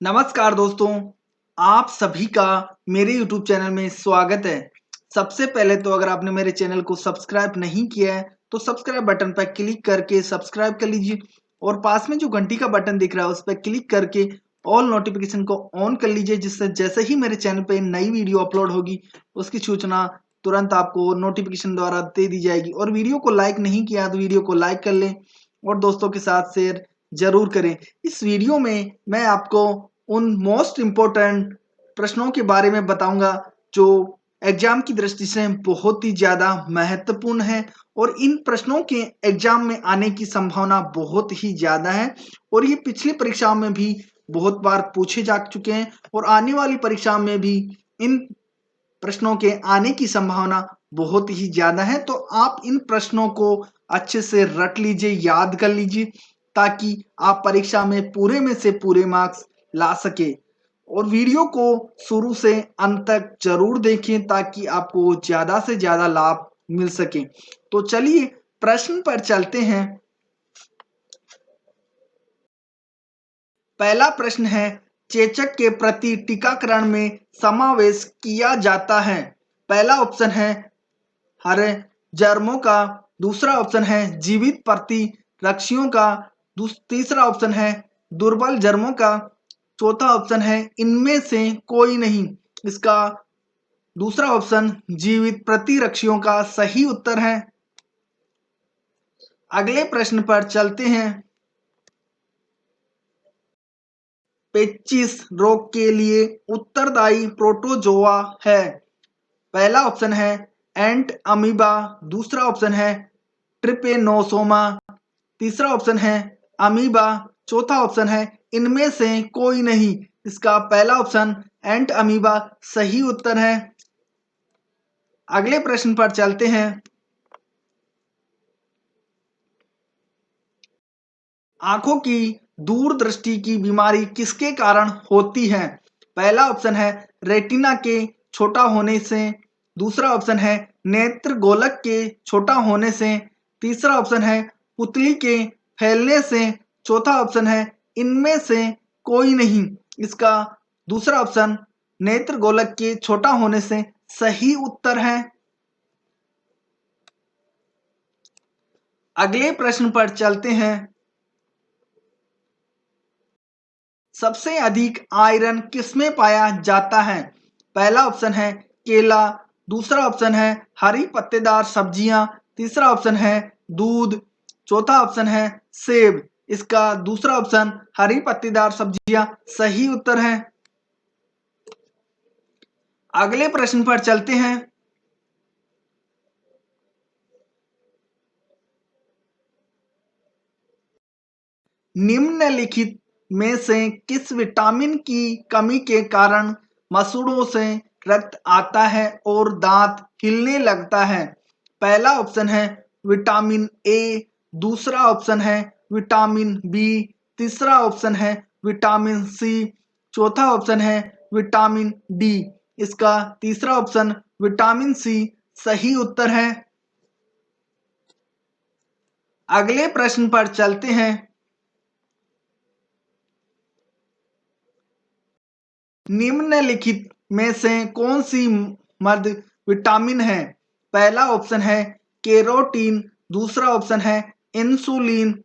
नमस्कार दोस्तों, आप सभी का मेरे YouTube चैनल में स्वागत है। सबसे पहले तो अगर आपने मेरे चैनल को सब्सक्राइब नहीं किया है, तो सब्सक्राइब बटन पर क्लिक करके सब्सक्राइब कर लीजिए और पास में जो घंटी का बटन दिख रहा है उस पर क्लिक करके ऑल नोटिफिकेशन को ऑन कर लीजिए, जिससे जैसे ही मेरे चैनल पे नई वीडियो अपलोड होगी उसकी सूचना तुरंत आपको नोटिफिकेशन द्वारा दे दी जाएगी। और वीडियो को लाइक नहीं किया तो वीडियो को लाइक कर लें और दोस्तों के साथ शेयर जरूर करें। इस वीडियो में मैं आपको उन मोस्ट इम्पोर्टेंट प्रश्नों के बारे में बताऊंगा जो एग्जाम की दृष्टि से बहुत ही ज़्यादा महत्वपूर्ण है और इन प्रश्नों के एग्जाम में आने की संभावना बहुत ही ज़्यादा है और ये पिछली परीक्षाओं में भी बहुत बार पूछे जा चुके हैं और आने वाली परीक्षा में भी इन प्रश्नों के आने की संभावना बहुत ही ज़्यादा है। तो आप इन प्रश्नों को अच्छे से रट लीजिए, याद कर लीजिए, ताकि आप परीक्षा में पूरे में से पूरे मार्क्स ला सके। और वीडियो को शुरू से अंत तक जरूर देखें ताकि आपको ज़्यादा से ज़्यादा लाभ मिल सके। तो चलिए प्रश्न पर चलते हैं। पहला प्रश्न है, चेचक के प्रति टीकाकरण में समावेश किया जाता है। पहला ऑप्शन है हरे जर्मों का, दूसरा ऑप्शन है जीवित प्रतिरक्षियों का, तीसरा ऑप्शन है दुर्बल जर्मों का, चौथा ऑप्शन है इनमें से कोई नहीं। इसका दूसरा ऑप्शन जीवित प्रतिरक्षियों का सही उत्तर है। अगले प्रश्न पर चलते हैं। पेचिश रोग के लिए उत्तरदायी प्रोटोजोआ है। पहला ऑप्शन है एंट अमीबा, दूसरा ऑप्शन है ट्रिपेनोसोमा, तीसरा ऑप्शन है अमीबा, चौथा ऑप्शन है इनमें से कोई नहीं। इसका पहला ऑप्शन एंट अमीबा सही उत्तर है। अगले प्रश्न पर चलते हैं। आंखों की दूरदृष्टि की बीमारी किसके कारण होती है। पहला ऑप्शन है रेटिना के छोटा होने से, दूसरा ऑप्शन है नेत्र गोलक के छोटा होने से, तीसरा ऑप्शन है पुतली के फैलने से, चौथा ऑप्शन है इनमें से कोई नहीं। इसका दूसरा ऑप्शन नेत्र गोलक के छोटा होने से सही उत्तर है। अगले प्रश्न पर चलते हैं। सबसे अधिक आयरन किसमें पाया जाता है। पहला ऑप्शन है केला, दूसरा ऑप्शन है हरी पत्तेदार सब्जियां, तीसरा ऑप्शन है दूध, चौथा ऑप्शन है सेब। इसका दूसरा ऑप्शन हरी पत्तेदार सब्जियां सही उत्तर है। अगले प्रश्न पर चलते हैं। निम्नलिखित में से किस विटामिन की कमी के कारण मसूड़ों से रक्त आता है और दांत हिलने लगता है। पहला ऑप्शन है विटामिन ए, दूसरा ऑप्शन है विटामिन बी, तीसरा ऑप्शन है विटामिन सी, चौथा ऑप्शन है विटामिन डी। इसका तीसरा ऑप्शन विटामिन सी सही उत्तर है। अगले प्रश्न पर चलते हैं। निम्नलिखित में से कौन सी मद विटामिन है। पहला ऑप्शन है कैरोटीन, दूसरा ऑप्शन है इंसुलिन,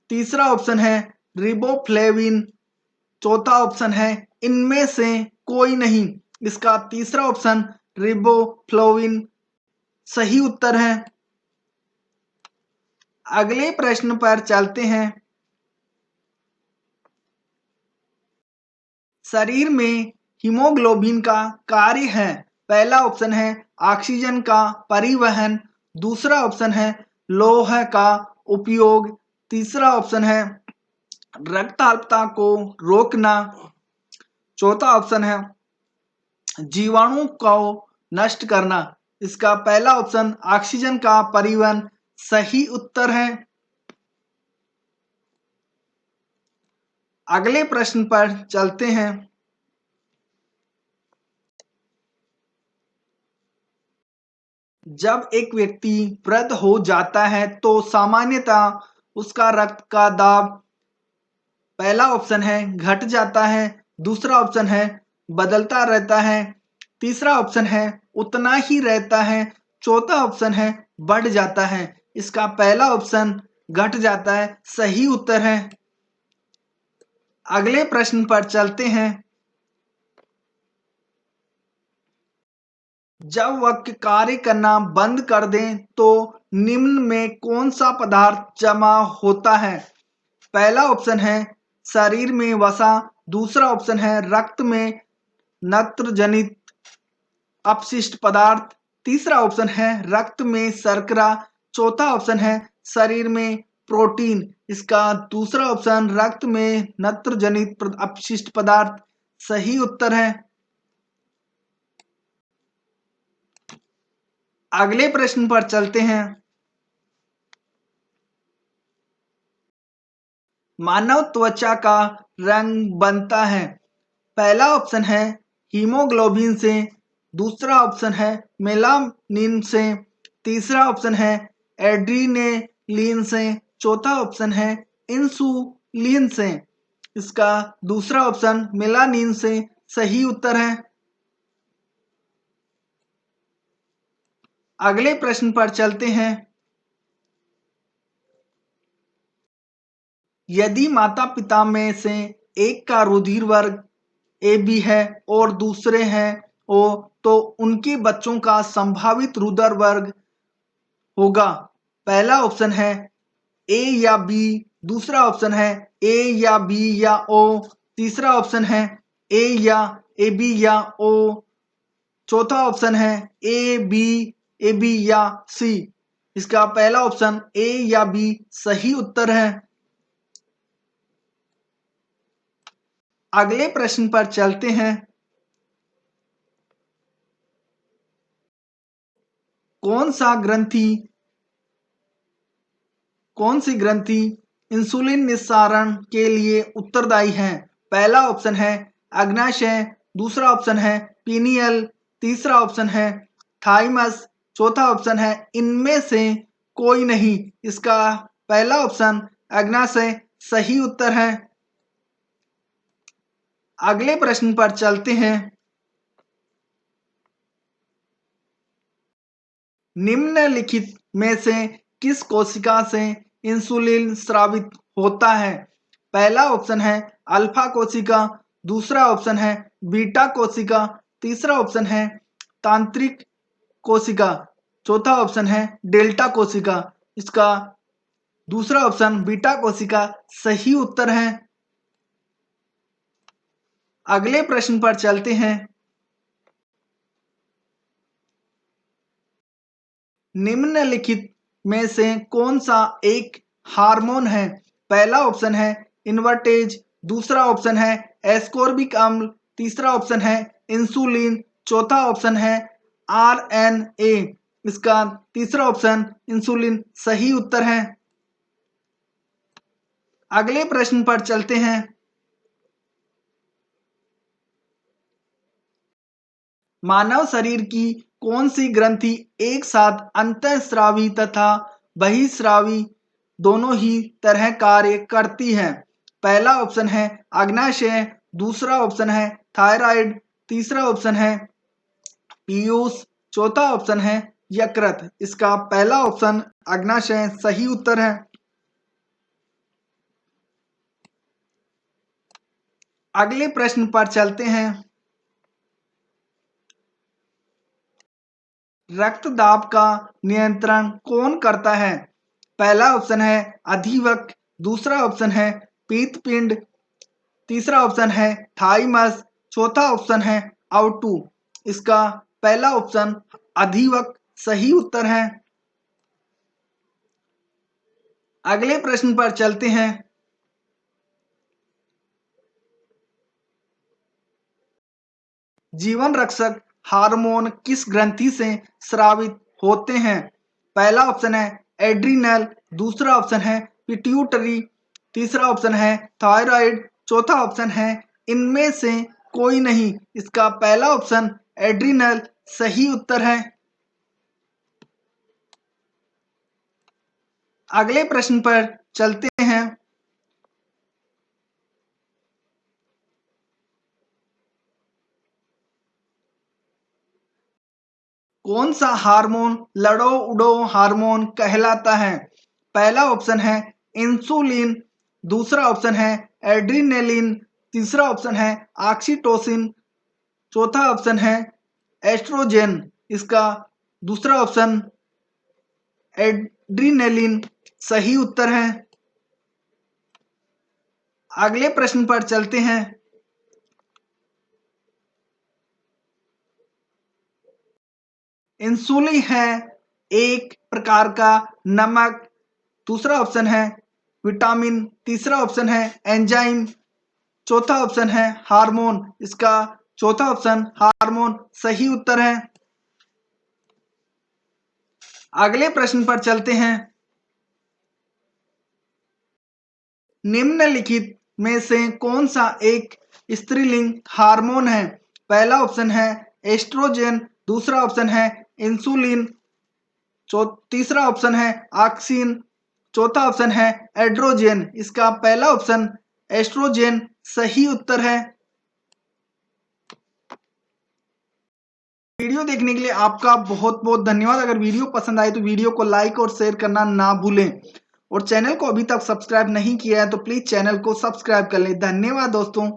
तीसरा ऑप्शन है रिबोफ्लेविन, चौथा ऑप्शन है इनमें से कोई नहीं। इसका तीसरा ऑप्शन रिबोफ्लोविन सही उत्तर है। अगले प्रश्न पर चलते हैं। शरीर में हीमोग्लोबिन का कार्य है। पहला ऑप्शन है ऑक्सीजन का परिवहन, दूसरा ऑप्शन है लौह का उपयोग, तीसरा ऑप्शन है रक्ताल्पता को रोकना, चौथा ऑप्शन है जीवाणु को नष्ट करना। इसका पहला ऑप्शन ऑक्सीजन का परिवहन सही उत्तर है। अगले प्रश्न पर चलते हैं। जब एक व्यक्ति वृद्ध हो जाता है तो सामान्यतः उसका रक्त का दाब पहला ऑप्शन है घट जाता है, दूसरा ऑप्शन है बदलता रहता है, तीसरा ऑप्शन है उतना ही रहता है, चौथा ऑप्शन है बढ़ जाता है। इसका पहला ऑप्शन घट जाता है सही उत्तर है। अगले प्रश्न पर चलते हैं। जब वक्र कार्य करना बंद कर दें तो निम्न में कौन सा पदार्थ जमा होता है? पहला ऑप्शन है शरीर में वसा, दूसरा ऑप्शन है रक्त में नत्र जनित अपशिष्ट पदार्थ, तीसरा ऑप्शन है रक्त में शर्करा, चौथा ऑप्शन है शरीर में प्रोटीन। इसका दूसरा ऑप्शन रक्त में नत्र जनित अपशिष्ट पदार्थ सही उत्तर है। अगले प्रश्न पर चलते हैं। मानव त्वचा का रंग बनता है। पहला ऑप्शन है हीमोग्लोबिन से, दूसरा ऑप्शन है मेलानिन से, तीसरा ऑप्शन है एड्रीनेलिन से, चौथा ऑप्शन है इंसुलिन से। इसका दूसरा ऑप्शन मेलानिन से सही उत्तर है। अगले प्रश्न पर चलते हैं। यदि माता पिता में से एक का रुधिर वर्ग ए बी है और दूसरे हैं ओ, तो उनके बच्चों का संभावित रुधिर वर्ग होगा। पहला ऑप्शन है ए या बी, दूसरा ऑप्शन है ए या बी या ओ, तीसरा ऑप्शन है ए या ए बी या ओ, चौथा ऑप्शन है ए बी या सी। इसका पहला ऑप्शन ए या बी सही उत्तर है। अगले प्रश्न पर चलते हैं। कौन सी ग्रंथि इंसुलिन निस्सारण के लिए उत्तरदायी है? पहला ऑप्शन है अग्नाशय, दूसरा ऑप्शन है पीनियल, तीसरा ऑप्शन है थाइमस, चौथा ऑप्शन है इनमें से कोई नहीं। इसका पहला ऑप्शन अग्नाशय सही उत्तर है। अगले प्रश्न पर चलते हैं। निम्नलिखित में से किस कोशिका से इंसुलिन स्रावित होता है? पहला ऑप्शन है अल्फा कोशिका, दूसरा ऑप्शन है बीटा कोशिका, तीसरा ऑप्शन है तांत्रिक कोशिका, चौथा ऑप्शन है डेल्टा कोशिका। इसका दूसरा ऑप्शन बीटा कोशिका सही उत्तर है। अगले प्रश्न पर चलते हैं। निम्नलिखित में से कौन सा एक हार्मोन है? पहला ऑप्शन है इन्वर्टेज, दूसरा ऑप्शन है एस्कॉर्बिक अम्ल, तीसरा ऑप्शन है इंसुलिन, चौथा ऑप्शन है आरएनए। इसका तीसरा ऑप्शन इंसुलिन सही उत्तर है। अगले प्रश्न पर चलते हैं। मानव शरीर की कौन सी ग्रंथि एक साथ अंतःस्रावी तथा बहिःस्रावी दोनों ही तरह कार्य करती है? पहला ऑप्शन है अग्नाशय, दूसरा ऑप्शन है थायराइड, तीसरा ऑप्शन है पीयूष, चौथा ऑप्शन है यकृत। इसका पहला ऑप्शन अग्नाशय सही उत्तर है। अगले प्रश्न पर चलते हैं। रक्तदाब का नियंत्रण कौन करता है? पहला ऑप्शन है अधिवक्र, दूसरा ऑप्शन है पीतपिंड, तीसरा ऑप्शन है थाइमस, चौथा ऑप्शन है आउटू। इसका पहला ऑप्शन अधिवक्र सही उत्तर है। अगले प्रश्न पर चलते हैं। जीवन रक्षक हार्मोन किस ग्रंथि से स्रावित होते हैं? पहला ऑप्शन है एड्रिनल, दूसरा ऑप्शन है पिट्यूटरी, तीसरा ऑप्शन है थायराइड, चौथा ऑप्शन है इनमें से कोई नहीं। इसका पहला ऑप्शन एड्रिनल सही उत्तर है। अगले प्रश्न पर चलते हैं। कौन सा हार्मोन लड़ो उड़ो हार्मोन कहलाता है? पहला ऑप्शन है इंसुलिन, दूसरा ऑप्शन है एड्रिनेलिन, तीसरा ऑप्शन है ऑक्सीटोसिन, चौथा ऑप्शन है एस्ट्रोजेन। इसका दूसरा ऑप्शन एड्रिनेलिन सही उत्तर है। अगले प्रश्न पर चलते हैं। इंसुलिन है एक प्रकार का नमक, दूसरा ऑप्शन है विटामिन, तीसरा ऑप्शन है एंजाइम, चौथा ऑप्शन है हार्मोन। इसका चौथा ऑप्शन हार्मोन सही उत्तर है। अगले प्रश्न पर चलते हैं। निम्नलिखित में से कौन सा एक स्त्रीलिंग हार्मोन है? पहला ऑप्शन है एस्ट्रोजेन, दूसरा ऑप्शन है इंसुलिन, तीसरा ऑप्शन है ऑक्सिन, चौथा ऑप्शन है एड्रोजेन। इसका पहला ऑप्शन एस्ट्रोजेन सही उत्तर है। वीडियो देखने के लिए आपका बहुत बहुत धन्यवाद। अगर वीडियो पसंद आए तो वीडियो को लाइक और शेयर करना ना भूलें, और चैनल को अभी तक सब्सक्राइब नहीं किया है तो प्लीज चैनल को सब्सक्राइब कर लें। धन्यवाद दोस्तों।